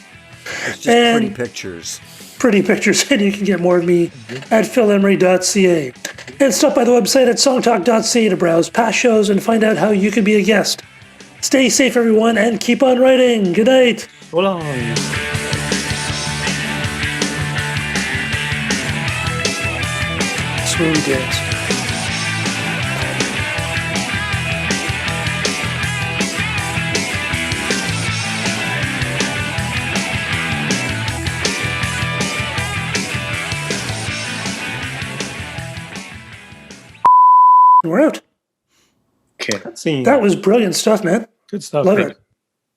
It's just And- pretty pictures. Pretty pictures, and you can get more of me at philemery.ca. And stop by the website at songtalk.ca to browse past shows and find out how you could be a guest. Stay safe, everyone, and keep on writing. Good night. So long. Swoon dance. We're out. Okay. Scene. That was brilliant stuff, man. Good stuff. Love it.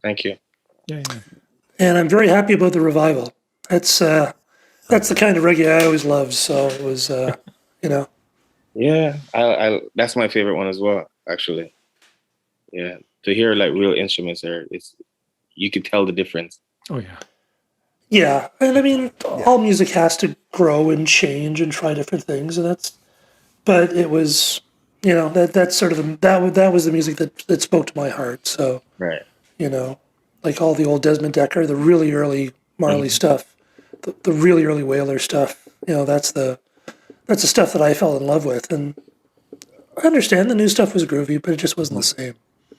Thank you. Yeah. And I'm very happy about the revival. That's the kind of reggae I always loved. So it was, Yeah, I that's my favorite one as well, actually. Yeah, to hear like real instruments there, you could tell the difference. Oh, yeah. Yeah. And I mean, all music has to grow and change and try different things. But it was, that's sort of that was the music that spoke to my heart. So, Right. Like all the old Desmond Decker, the really early Marley stuff, the really early Whaler stuff, that's the stuff that I fell in love with. And I understand the new stuff was groovy, but it just wasn't the same.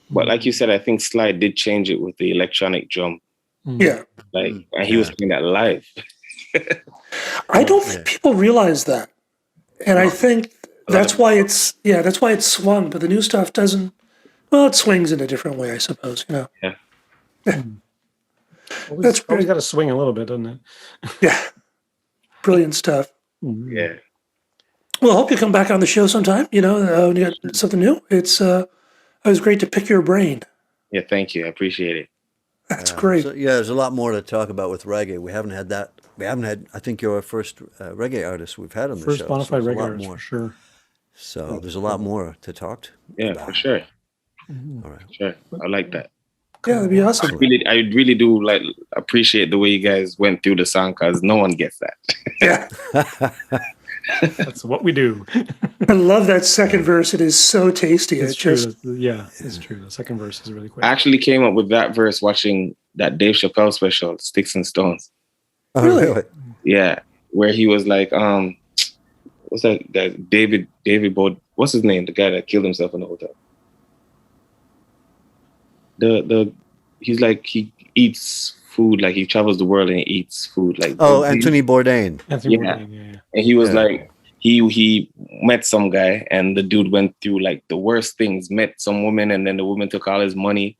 But like you said, I think Sly did change it with the electronic drum. Yeah. And he was playing that live. I don't think people realize that. And I think that's why it's swung, but the new stuff doesn't. Well, it swings in a different way, I suppose, Yeah. That's Always got to swing a little bit, doesn't it? Yeah. Brilliant stuff. Yeah. Well, I hope you come back on the show sometime, when you got something new. It's always great to pick your brain. Yeah, thank you. I appreciate it. That's great. So, there's a lot more to talk about with reggae. We haven't had that. We haven't had, I think you're our first reggae artist we've had on the First show. bona fide there's a reggae lot artist, more. for sure. So there's a lot more to talk to. Yeah, about. for sure. All right. Sure. I like that. Yeah, that'd be awesome. I really do like appreciate the way you guys went through the song because no one gets that. Yeah. That's what we do. I love that second verse. It is so tasty. It's It's true. just, It's true. The second verse is really quick. I actually came up with that verse watching that Dave Chappelle special, Sticks and Stones. Oh, Really? Yeah, where he was like, what's that guy? David what's his name? The guy that killed himself in the hotel. He's like, he eats food, like he travels the world and he eats food. Like Anthony Bourdain. Anthony Yeah. Bourdain, yeah. And he was like, he met some guy and the dude went through like the worst things, met some woman and then the woman took all his money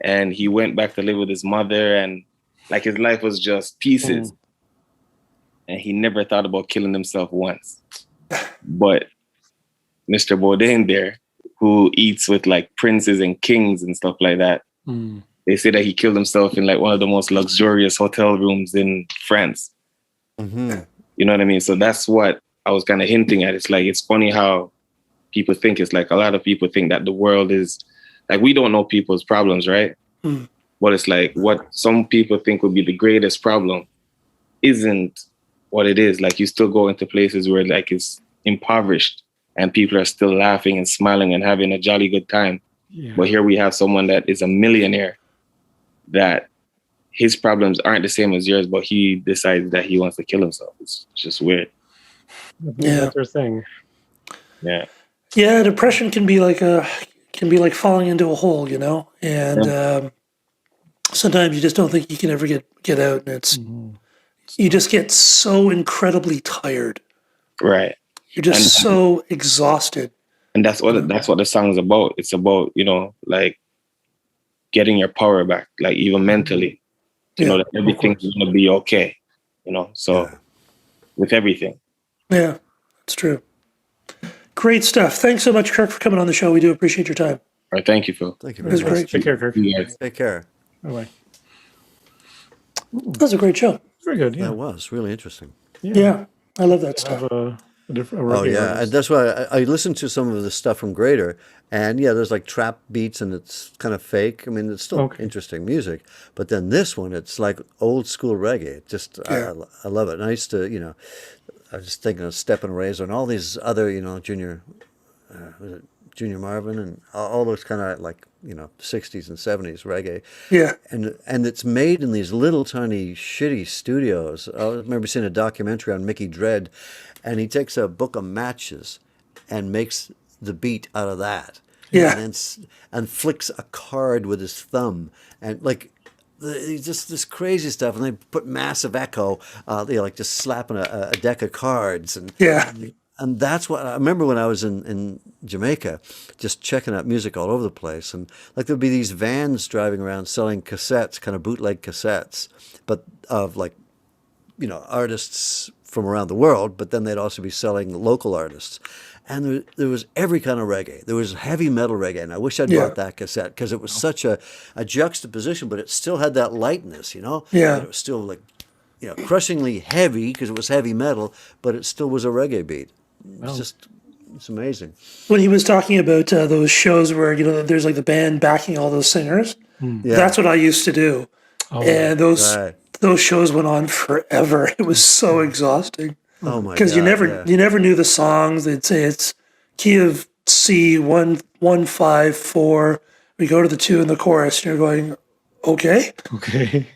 and he went back to live with his mother and like his life was just pieces. And he never thought about killing himself once. But Mr. Bourdain there, who eats with like princes and kings and stuff like that, they say that he killed himself in like one of the most luxurious hotel rooms in France. Mm-hmm. You know what I mean? So that's what I was kind of hinting at. It's like, it's funny how people think, it's like a lot of people think that the world is like, we don't know people's problems, right? But it's like what some people think would be the greatest problem isn't what it is. Like you still go into places where like it's impoverished and people are still laughing and smiling and having a jolly good time. Yeah. But here we have someone that is a millionaire that his problems aren't the same as yours, but he decides that he wants to kill himself. It's just weird. Yeah. That's their thing. Yeah. yeah, depression can be like falling into a hole, and sometimes you just don't think you can ever get out, and you just get so incredibly tired. Right. You're just so exhausted. And that's what the song is about. It's about, like getting your power back, like even mentally, to know that everything's going to be okay, with everything. Yeah, that's true. Great stuff. Thanks so much, Kirk, for coming on the show. We do appreciate your time. All right. Thank you, Phil. Thank you It was very much. great. Take care, Kirk. You guys. Take care. Bye-bye. That was a great show. Very good. Yeah. That was really interesting. Yeah, I love that stuff. Have a Oh reggae yeah, artist. and that's why I listened to some of the stuff from Greater, and yeah, there's like trap beats, and it's kind of fake. I mean, it's still Okay. interesting music, but then this one, it's like old school reggae. Just I love it. And I used to, I was just thinking of Step and Razor and all these other, Junior, was it Junior Marvin and all those kind of like 60s and 70s reggae. Yeah. And it's made in these little tiny shitty studios. I remember seeing a documentary on Mickey Dredd, and he takes a book of matches and makes the beat out of that. Yeah. And flicks a card with his thumb, and like just this crazy stuff. And they put massive echo, like just slapping a deck of cards. And Yeah. and that's what I remember when I was in Jamaica, just checking out music all over the place. And like there'd be these vans driving around selling cassettes, kind of bootleg cassettes, but of like, artists from around the world, but then they'd also be selling local artists. And there was every kind of reggae. There was heavy metal reggae, and I wish I'd bought that cassette because it was such a juxtaposition, but it still had that lightness, Yeah. And it was still like, crushingly heavy because it was heavy metal, but it still was a reggae beat. It's amazing. When he was talking about those shows where there's like the band backing all those singers, Yeah. that's what I used to do, and Right. those shows went on forever. It was so exhausting Oh my because God. you never knew the songs. They'd say it's key of C 1-1-5-4. We go to the 2 in the chorus, and you're going, okay. Okay.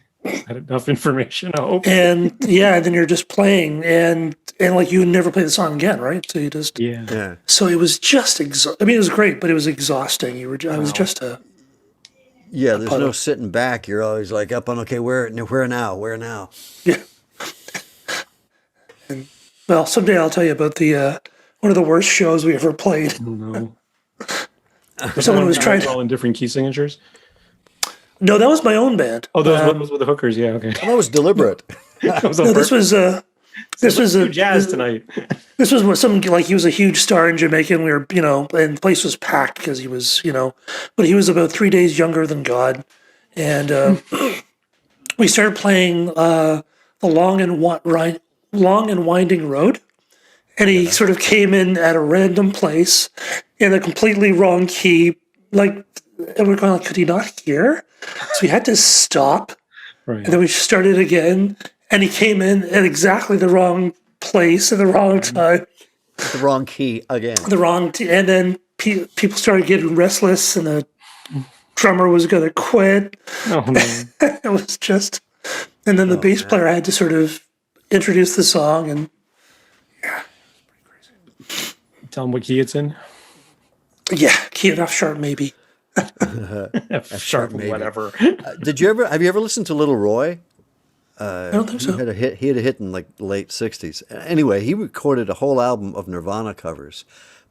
Had enough information, I hope. And then you're just playing, and like you would never play the song again, right? So you just Yeah. So it was just I mean, it was great, but it was exhausting. I was just Yeah, there's no sitting back. You're always like up on, okay, where now? yeah. And well, someday I'll tell you about the one of the worst shows we ever played. Oh, no. Someone was trying all in different key signatures. No, that was my own band. Oh, those was with the hookers. Yeah. Okay. That was deliberate. That was No, this was jazz tonight. This was what some like he was a huge star in Jamaica, and we were and the place was packed because he was but he was about 3 days younger than God, and we started playing the long and winding road, and he sort of came in at a random place in a completely wrong key, like, and we're going like, could he not hear? So we had to stop, Right. and then we started again, and he came in at exactly the wrong place at the wrong time, The wrong key again. and then people started getting restless, and the drummer was going to quit. Oh no. It was just, and then the bass player had to sort of introduce the song, and Tell them what key it's in. key it F sharp maybe. F sharp, maybe. whatever. Have you ever listened to Little Roy? I don't think He so. had a hit. He had a hit in like the late '60s. Anyway, he recorded a whole album of Nirvana covers,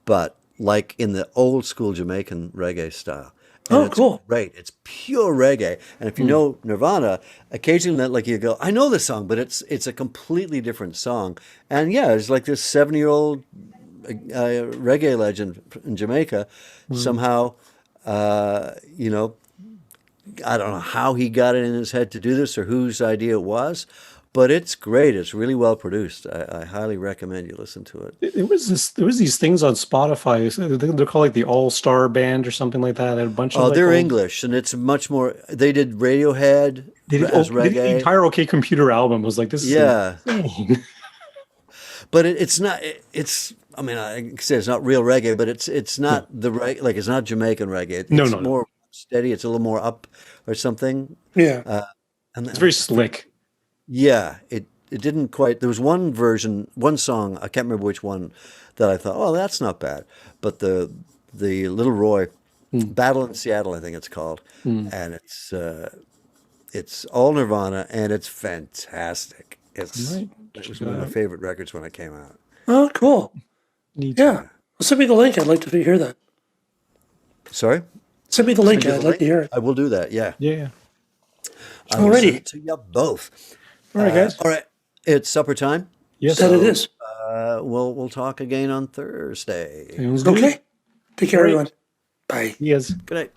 but like in the old school Jamaican reggae style. And Oh, it's cool. great. It's pure reggae. And if you know Nirvana, occasionally like you go, I know this song, but it's a completely different song. And yeah, it's like this 70-year-old reggae legend in Jamaica. Somehow, I don't know how he got it in his head to do this or whose idea it was, but it's great. It's really well produced. I highly recommend you listen to it. There was these things on Spotify. They're called like the All Star Band or something like that. They had a bunch of. Oh, like, they're old- English, and it's much more. They did Radiohead They did, as they did the reggae. entire OK Computer album. Was like this. Yeah. Is insane. But it's not. It's. I mean, I can say it's not real reggae, but it's not the like it's not Jamaican reggae. It's No. more steady. It's a little more up or something. Yeah. And It's very slick. yeah, it didn't quite. There was one version, one song. I can't remember which one that I thought, oh, that's not bad. But the Little Roy, Battle in Seattle, I think it's called, and it's all Nirvana, and it's fantastic. It's Right. it was one of my favorite records when it came out. Oh, cool. Neat. Yeah. Well, send me the link. I'd like to hear that. Sorry, Send me the link. Send you I'd the like to link? hear it. I will do that. Yeah. Yeah. I will Alrighty. send it to you both. All right, guys. All right, it's supper time. Yes. That it is. We'll talk again on Thursday. Sounds good. Okay. Take care, Great. everyone. Bye. Yes. Good night.